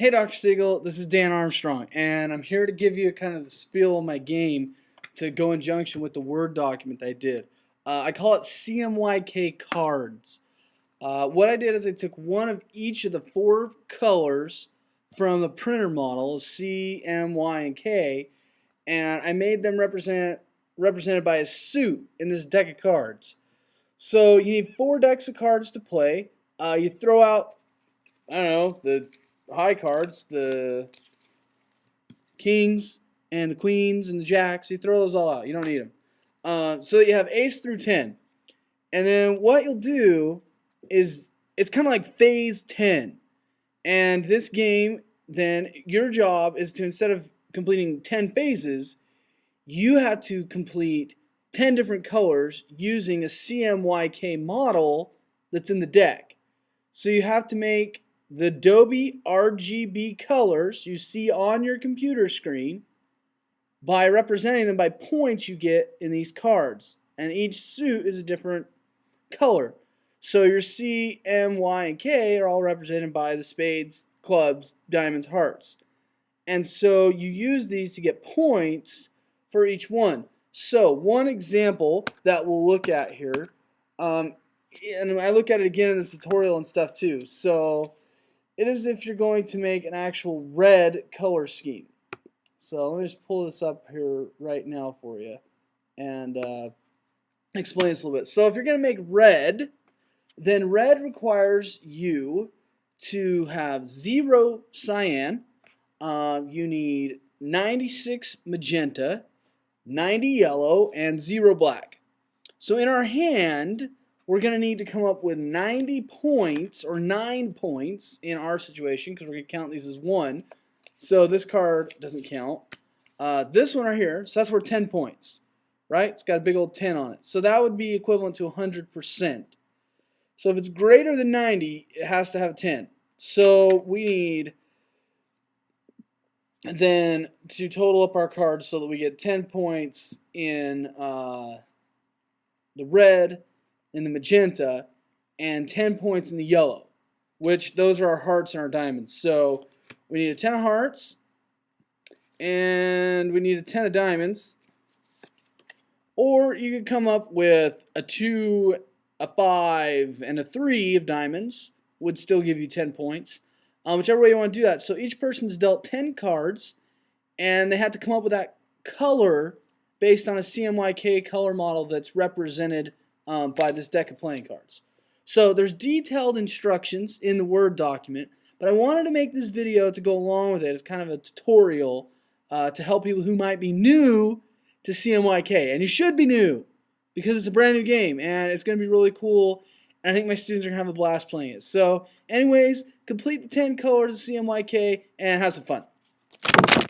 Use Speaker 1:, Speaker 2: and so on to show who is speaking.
Speaker 1: Hey Dr. Siegel, this is Dan Armstrong, and I'm here to give you kind of the spiel on my game to go in junction with the Word document that I did. I call it Cmyk cards. What I did is I took one of each of the four colors from the printer model, C, M, Y, and K, and I made them represented by a suit in this deck of cards. So you need four decks of cards to play. You throw out, I don't know, the high cards, the kings and the queens and the jacks. You throw those all out. You don't need them. So you have ace through 10. And then what you'll do is, it's kind of like phase 10. And this game, then your job is to, instead of completing 10 phases, you have to complete 10 different colors using a CMYK model that's in the deck. So you have to make the Adobe RGB colors you see on your computer screen by representing them by points you get in these cards. And each suit is a different color. So your C, M, Y, and K are all represented by the spades, clubs, diamonds, hearts. And so you use these to get points for each one. So one example that we'll look at here, and I look at it again in the tutorial and stuff too. So it is if you're going to make an actual red color scheme. So let me just pull this up here right now for you and explain this a little bit. So if you're going to make red, then red requires you to have 0 cyan, you need 96 magenta, 90 yellow, and 0 black. So in our hand, we're going to need to come up with 90 points, or 9 points in our situation, because we're going to count these as 1. So this card doesn't count. This one right here, so that's worth 10 points, right? It's got a big old 10 on it. So that would be equivalent to 100%. So if it's greater than 90, it has to have 10. So we need then to total up our cards so that we get 10 points in the red, in the magenta, and 10 points in the yellow, which those are our hearts and our diamonds. So we need a 10 of hearts, and we need a 10 of diamonds, or you could come up with a 2, a 5, and a 3 of diamonds, would still give you 10 points, whichever way you want to do that. So each person's dealt 10 cards, and they have to come up with that color based on a CMYK color model that's represented by this deck of playing cards. So there's detailed instructions in the Word document, but I wanted to make this video to go along with it as kind of a tutorial to help people who might be new to CMYK. And you should be new, because it's a brand new game and it's going to be really cool, and I think my students are going to have a blast playing it. So anyways, complete the 10 colors of CMYK and have some fun.